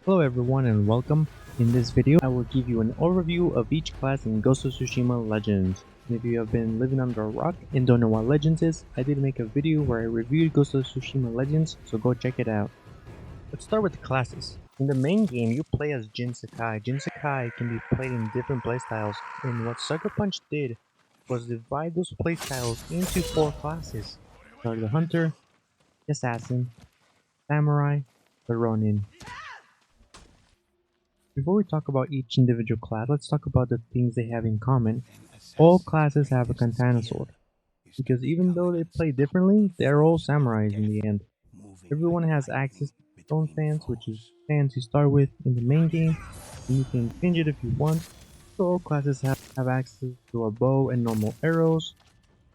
Hello everyone and welcome. In this video I will give you an overview of each class in Ghost of Tsushima Legends. And if you have been living under a rock and don't know what Legends is, I did make a video where I reviewed Ghost of Tsushima Legends, so go check it out. Let's start with the classes. In the main game you play as Jin Sakai. Jin Sakai can be played in different playstyles, and what Sucker Punch did was divide those playstyles into 4 classes. So the Hunter, the Assassin, Samurai, the Ronin. Before we talk about each individual class, let's talk about the things they have in common. All classes have a katana sword, because even though they play differently, they're all samurais in the end. Everyone has access to stone stance, which is stance you start with in the main game, and you can change it if you want. So all classes have access to a bow and normal arrows,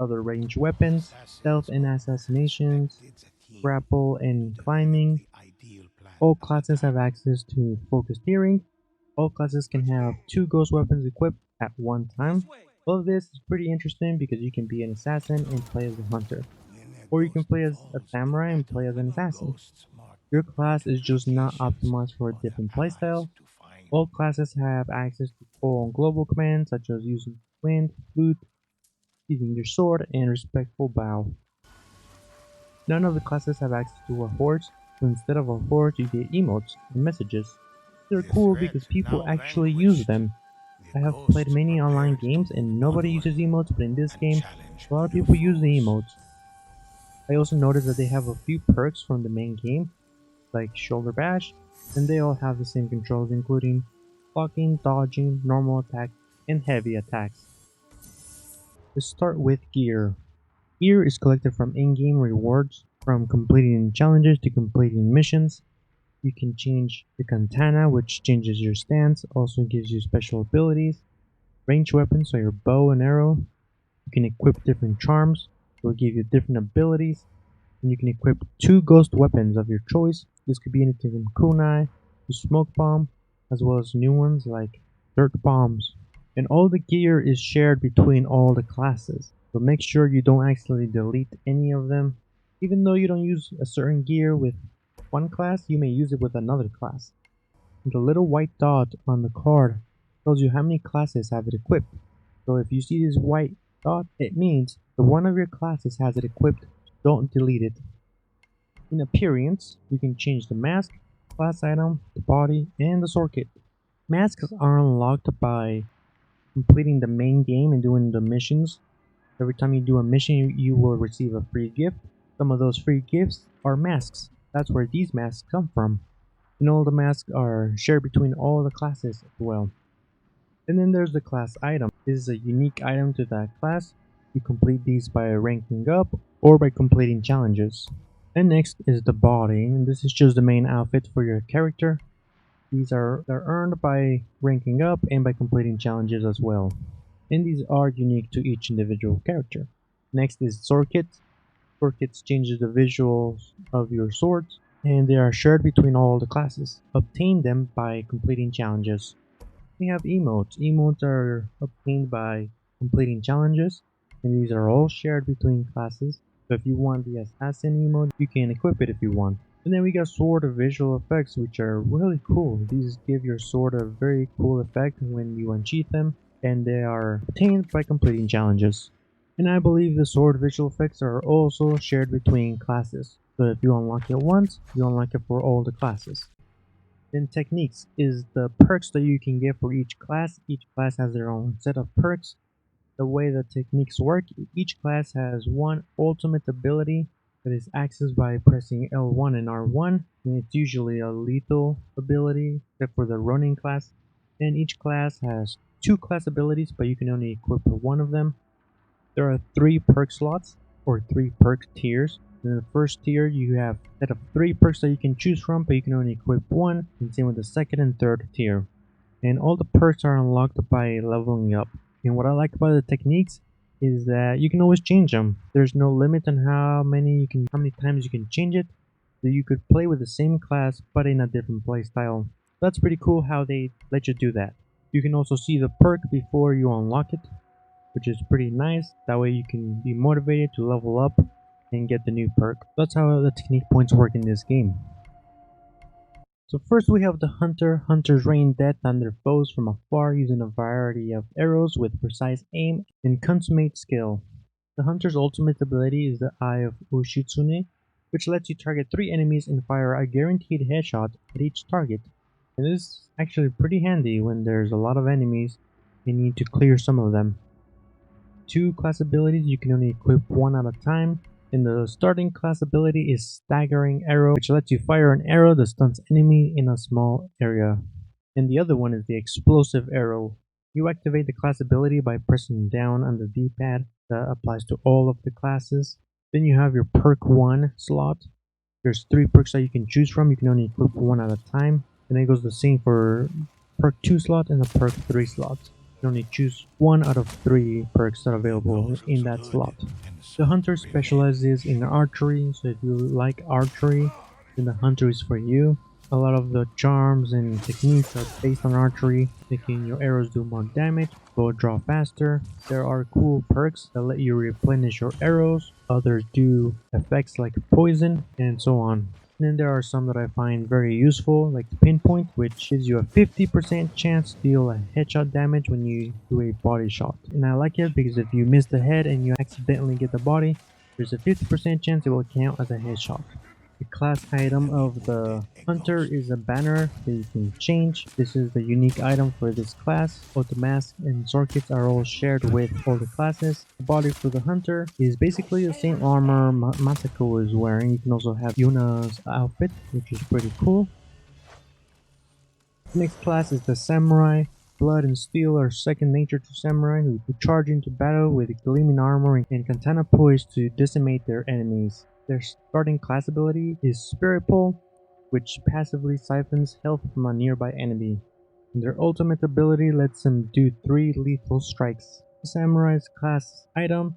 other ranged weapons, stealth and assassinations, grapple and climbing. All classes have access to focused hearing. All classes can have 2 ghost weapons equipped at one time. All of this is pretty interesting because you can be an assassin and play as a hunter, or you can play as a samurai and play as an assassin. Your class is just not optimized for a different playstyle. All classes have access to full on global commands such as using wind, flute, using your sword, and respectful bow. None of the classes have access to a horse, so instead of a horse you get emotes and messages. They're cool because people actually use them. I have played many online games and nobody uses emotes, but in this game, a lot of people use the emotes. I also noticed that they have a few perks from the main game, like shoulder bash, and they all have the same controls including blocking, dodging, normal attack, and heavy attacks. Let's start with gear. Gear is collected from in-game rewards, from completing challenges to completing missions. You can change the katana, which changes your stance, also gives you special abilities. Ranged weapons, so your bow and arrow. You can equip different charms, it will give you different abilities. And you can equip 2 ghost weapons of your choice. This could be anything from kunai to smoke bomb, as well as new ones like dirt bombs. And all the gear is shared between all the classes, so make sure you don't accidentally delete any of them. Even though you don't use a certain gear with one class, you may use it with another class. And the little white dot on the card tells you how many classes have it equipped. So if you see this white dot, it means that one of your classes has it equipped. Don't delete it. In appearance, you can change the mask, class item, the body, and the sword kit. Masks are unlocked by completing the main game and doing the missions. Every time you do a mission, you will receive a free gift. Some of those free gifts are masks. That's where these masks come from. And all the masks are shared between all the classes as well. And then there's the class item. This is a unique item to that class. You complete these by ranking up or by completing challenges. And next is the body, and this is just the main outfit for your character. These are earned by ranking up and by completing challenges as well. And these are unique to each individual character. Next is sword kits. Sword kits changes the visuals of your swords, and they are shared between all the classes. Obtain them by completing challenges. We have emotes. Emotes are obtained by completing challenges, and these are all shared between classes. So if you want the assassin emote, you can equip it if you want. And then we got sword visual effects, which are really cool. These give your sword a very cool effect when you unsheath them, and they are obtained by completing challenges. And I believe the sword visual effects are also shared between classes. So if you unlock it once, you unlock it for all the classes. Then techniques is the perks that you can get for each class. Each class has their own set of perks. The way the techniques work, each class has one ultimate ability that is accessed by pressing L1 and R1, and it's usually a lethal ability, except for the Ronin class. And each class has 2 class abilities, but you can only equip one of them. There are 3 perk slots, or 3 perk tiers. In the first tier, you have a set of 3 perks that you can choose from, but you can only equip one, and same with the second and third tier. And all the perks are unlocked by leveling up. And what I like about the techniques is that you can always change them. There's no limit on how many times you can change it. So you could play with the same class, but in a different play style. That's pretty cool how they let you do that. You can also see the perk before you unlock it, which is pretty nice. That way you can be motivated to level up and get the new perk. That's how the technique points work in this game. So first we have the Hunter. Hunters rain death on their foes from afar using a variety of arrows with precise aim and consummate skill. The Hunter's ultimate ability is the Eye of Ushitsune, which lets you target 3 enemies and fire a guaranteed headshot at each target. And this is actually pretty handy when there's a lot of enemies and you need to clear some of them. 2 class abilities, you can only equip 1 at a time. And the starting class ability is Staggering Arrow, which lets you fire an arrow that stuns enemy in a small area. And the other one is the Explosive Arrow. You activate the class ability by pressing down on the D-pad. That applies to all of the classes. Then you have your perk 1 slot. There's 3 perks that you can choose from. You can only equip 1 at a time. And it goes the same for perk 2 slot and the perk 3 slot. You only choose 1 out of 3 perks that are available in that slot. The Hunter specializes in archery, so if you like archery, then the Hunter is for you. A lot of the charms and techniques are based on archery, making your arrows do more damage, bow draw faster. There are cool perks that let you replenish your arrows, others do effects like poison, and so on. And then there are some that I find very useful, like the Pinpoint, which gives you a 50% chance to deal a headshot damage when you do a body shot. And I like it because if you miss the head and you accidentally get the body, there's a 50% chance it will count as a headshot. The class item of the Hunter is a banner that you can change. This is the unique item for this class. Both the mask and sword kits are all shared with all the classes. The body for the Hunter is basically the same armor Masako is wearing. You can also have Yuna's outfit, which is pretty cool. The next class is the Samurai. Blood and steel are second nature to samurai who charge into battle with gleaming armor and katana poised to decimate their enemies. Their starting class ability is Spirit Pull, which passively siphons health from a nearby enemy. And their ultimate ability lets them do 3 lethal strikes. The samurai's class item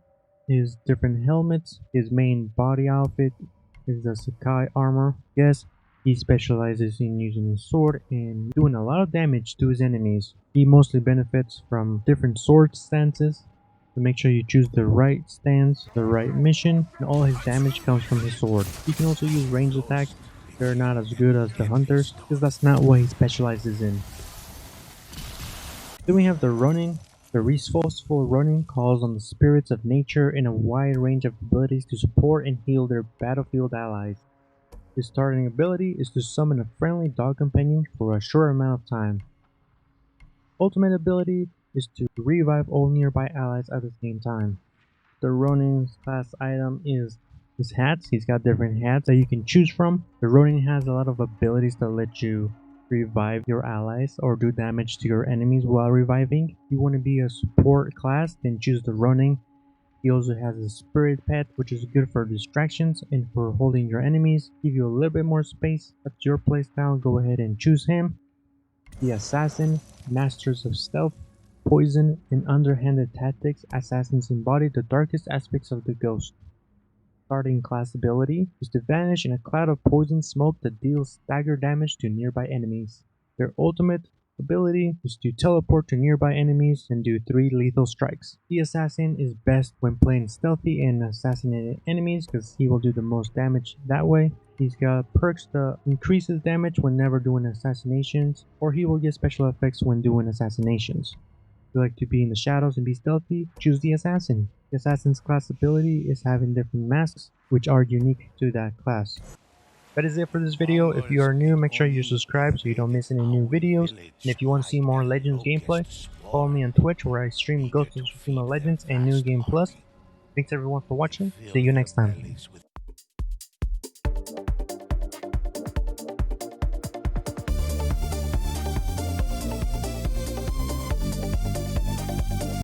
is different helmets. His main body outfit is the Sakai armor. Yes, he specializes in using his sword and doing a lot of damage to his enemies. He mostly benefits from different sword stances. So make sure you choose the right stance, the right mission, and all his damage comes from his sword. You can also use ranged attacks. They're not as good as the Hunters, because that's not what he specializes in. Then we have the Ronin. The resourceful Ronin calls on the spirits of nature in a wide range of abilities to support and heal their battlefield allies. His starting ability is to summon a friendly dog companion for a short amount of time. Ultimate ability is to revive all nearby allies at the same time. The Ronin's class item is his hats. He's got different hats that you can choose from. The Ronin has a lot of abilities that let you revive your allies or do damage to your enemies while reviving. If you want to be a support class, then choose the Ronin. He also has a spirit pet, which is good for distractions and for holding your enemies. Give you a little bit more space. That's your playstyle. Go ahead and choose him. The Assassin, masters of stealth, poison, and underhanded tactics. Assassins embody the darkest aspects of the ghost. Starting class ability is to vanish in a cloud of poison smoke that deals stagger damage to nearby enemies. Their ultimate ability is to teleport to nearby enemies and do 3 lethal strikes. The assassin is best when playing stealthy and assassinating enemies because he will do the most damage that way. He's got perks that increases damage whenever doing assassinations, or he will get special effects when doing assassinations. If you like to be in the shadows and be stealthy, choose the assassin. The assassin's class ability is having different masks, which are unique to that class. That is it for this video. If you are new, make sure you subscribe so you don't miss any new videos. And if you want to see more Legends gameplay, follow me on Twitch where I stream Ghost of Tsushima Legends and New Game Plus. Thanks everyone for watching. See you next time.